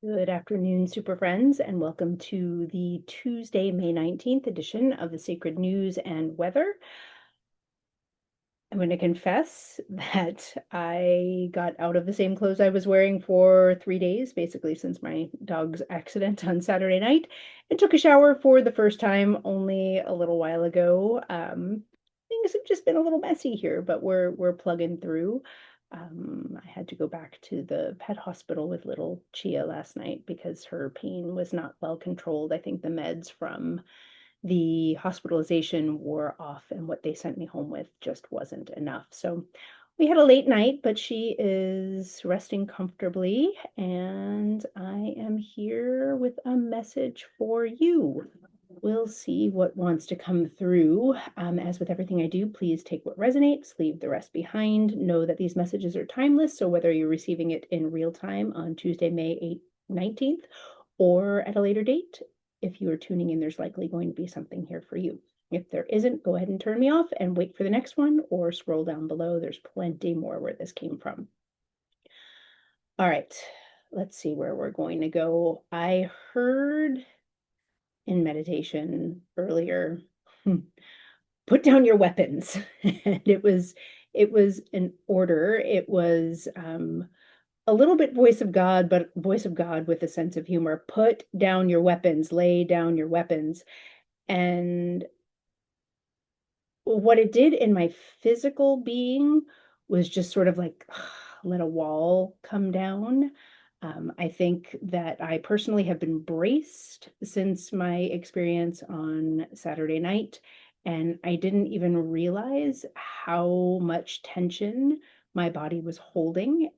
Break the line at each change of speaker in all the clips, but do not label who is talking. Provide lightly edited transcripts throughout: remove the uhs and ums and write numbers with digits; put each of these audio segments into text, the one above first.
Good afternoon, super friends, and welcome to the Tuesday, May 19th edition of the Sacred News and Weather. I'm going to confess that I got out of the same clothes I was wearing for 3 days, basically since my dog's accident on Saturday night, and took a shower for the first time only a little while ago. Things have just been a little messy here, but we're plugging through. I had to go back to the pet hospital with little Chia last night because her pain was not well controlled. I think the meds from the hospitalization wore off, and what they sent me home with just wasn't enough. So we had a late night, but she is resting comfortably, and I am here with a message for you. We'll see what wants to come through. As with everything I do, please take what resonates, leave the rest behind. Know that these messages are timeless, so whether you're receiving it in real time on Tuesday, May 19th, or at a later date, if you are tuning in, there's likely going to be something here for you. If there isn't, go ahead and turn me off and wait for the next one, or scroll down below. There's plenty more where this came from. All right, let's see where we're going to go. I heard in meditation earlier, put down your weapons. And it was an order. It was a little bit voice of God, but voice of God with a sense of humor. Put down your weapons, lay down your weapons. And what it did in my physical being was just sort of like let a wall come down. I think that I personally have been braced since my experience on Saturday night, and I didn't even realize how much tension my body was holding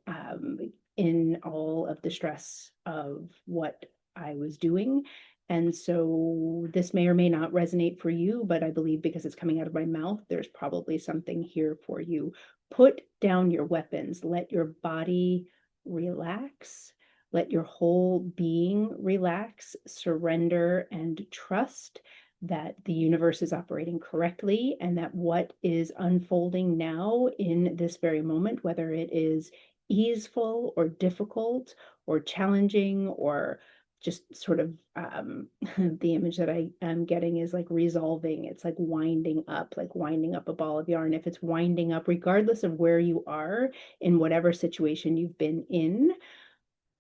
in all of the stress of what I was doing. And so this may or may not resonate for you, but I believe because it's coming out of my mouth, there's probably something here for you. Put down your weapons, let your body relax, let your whole being relax, surrender, and trust that the universe is operating correctly and that what is unfolding now in this very moment, whether it is easeful or difficult or challenging or just sort of the image that I am getting is like resolving. It's like winding up a ball of yarn. If it's winding up, regardless of where you are in whatever situation you've been in,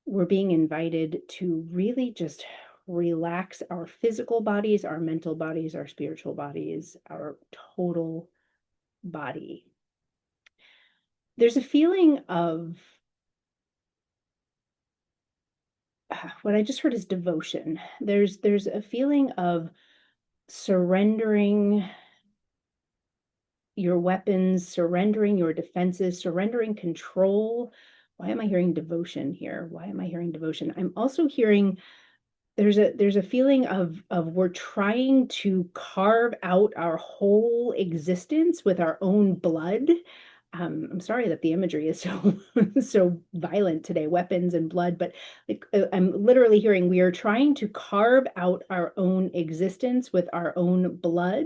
we're being invited to really just relax our physical bodies, our mental bodies, our spiritual bodies, our total body. There's a feeling of what I just heard is devotion. There's a feeling of surrendering your weapons, surrendering your defenses, surrendering control. Why am I hearing devotion here? Why am I hearing devotion? I'm also hearing there's a feeling of we're trying to carve out our whole existence with our own blood. I'm sorry that the imagery is so so violent today, weapons and blood, but like I'm literally hearing we are trying to carve out our own existence with our own blood,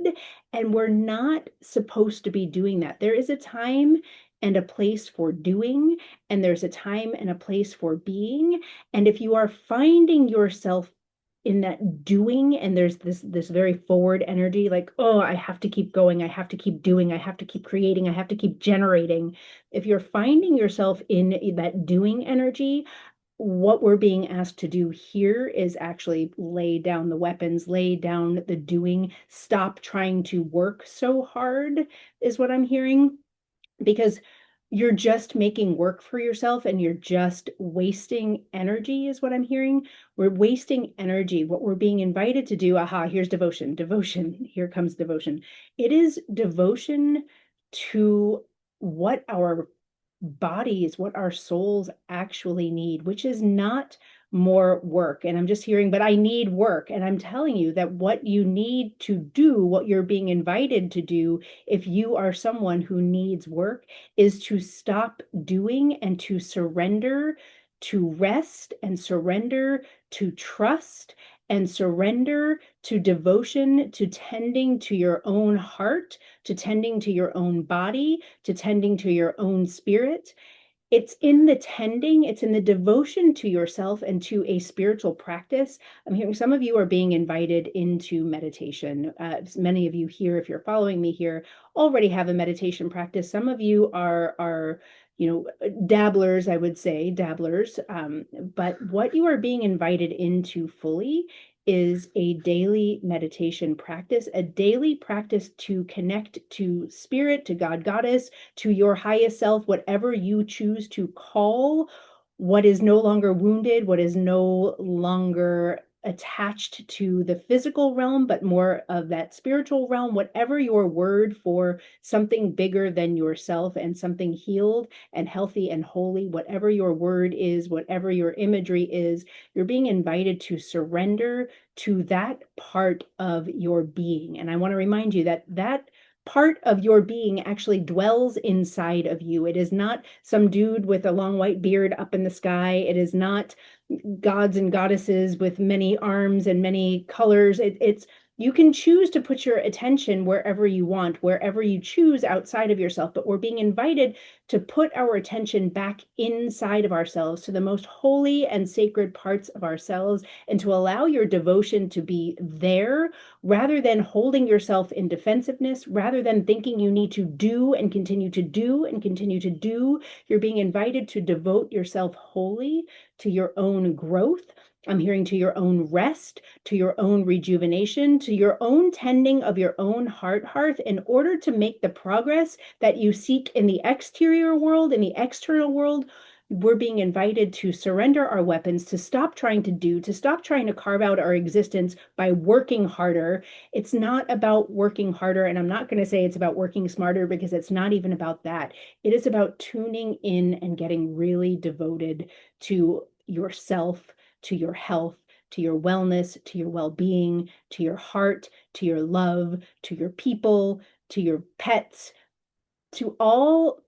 and we're not supposed to be doing that. There is a time and a place for doing, and there's a time and a place for being. And if you are finding yourself in that doing and there's this very forward energy like, oh, I have to keep going, I have to keep doing, I have to keep creating, I have to keep generating. If you're finding yourself in that doing energy, what we're being asked to do here is actually lay down the weapons, lay down the doing, stop trying to work so hard, is what I'm hearing, because you're just making work for yourself and you're just wasting energy, is what I'm hearing. We're wasting energy. What we're being invited to do, aha, here's devotion. Devotion. Here comes devotion. It is devotion to what our bodies, what our souls actually need, which is not more work. And I'm just hearing, but I need work. And I'm telling you that what you need to do, what you're being invited to do, if you are someone who needs work, is to stop doing and to surrender, to rest and surrender, to trust and surrender to devotion, to tending to your own heart, to tending to your own body, to tending to your own spirit. It's in the tending, it's in the devotion to yourself and to a spiritual practice. I'm hearing some of you are being invited into meditation. Many of you here, if you're following me here, already have a meditation practice. Some of you are dabblers, I would say, dabblers. But what you are being invited into fully is a daily meditation practice, a daily practice to connect to spirit, to God, Goddess, to your highest self, whatever you choose to call what is no longer wounded, what is no longer attached to the physical realm, but more of that spiritual realm, whatever your word for something bigger than yourself and something healed and healthy and holy, whatever your word is, whatever your imagery is, you're being invited to surrender to that part of your being. And I want to remind you that that part of your being actually dwells inside of you. It is not some dude with a long white beard up in the sky. It is not gods and goddesses with many arms and many colors. It's you can choose to put your attention wherever you want, wherever you choose outside of yourself, but we're being invited to put our attention back inside of ourselves to the most holy and sacred parts of ourselves and to allow your devotion to be there rather than holding yourself in defensiveness, rather than thinking you need to do and continue to do and continue to do. You're being invited to devote yourself wholly to your own growth. I'm hearing to your own rest, to your own rejuvenation, to your own tending of your own hearth in order to make the progress that you seek in the exterior world, in the external world. We're being invited to surrender our weapons, to stop trying to do, to stop trying to carve out our existence by working harder. It's not about working harder, and I'm not going to say it's about working smarter because it's not even about that. It is about tuning in and getting really devoted to yourself, to your health, to your wellness, to your well being, to your heart, to your love, to your people, to your pets, to all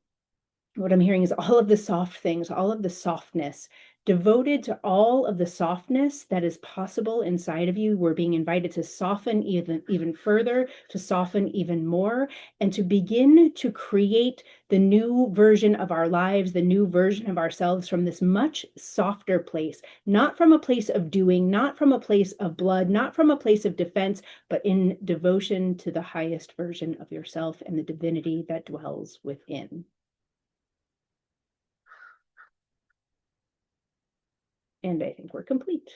what I'm hearing is all of the soft things, all of the softness, devoted to all of the softness that is possible inside of you. We're being invited to soften even further, to soften even more, and to begin to create the new version of our lives, the new version of ourselves from this much softer place, not from a place of doing, not from a place of blood, not from a place of defense, but in devotion to the highest version of yourself and the divinity that dwells within. And I think we're complete.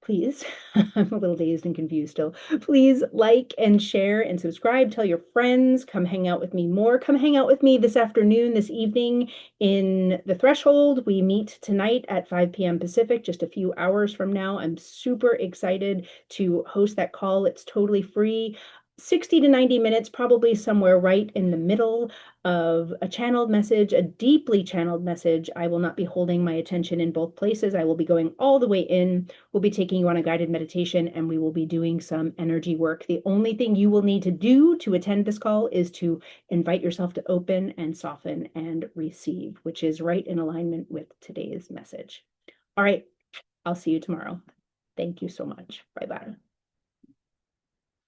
Please, I'm a little dazed and confused still. Please like and share and subscribe. Tell your friends. Come hang out with me more. Come hang out with me this afternoon, this evening in the Threshold. We meet tonight at 5 p.m. Pacific, just a few hours from now. I'm super excited to host that call. It's totally free. 60 to 90 minutes, probably somewhere right in the middle of a channeled message, a deeply channeled message. I will not be holding my attention in both places. I will be going all the way in. We'll be taking you on a guided meditation and we will be doing some energy work. The only thing you will need to do to attend this call is to invite yourself to open and soften and receive, which is right in alignment with today's message. All right, I'll see you tomorrow. Thank you so much. Bye-bye.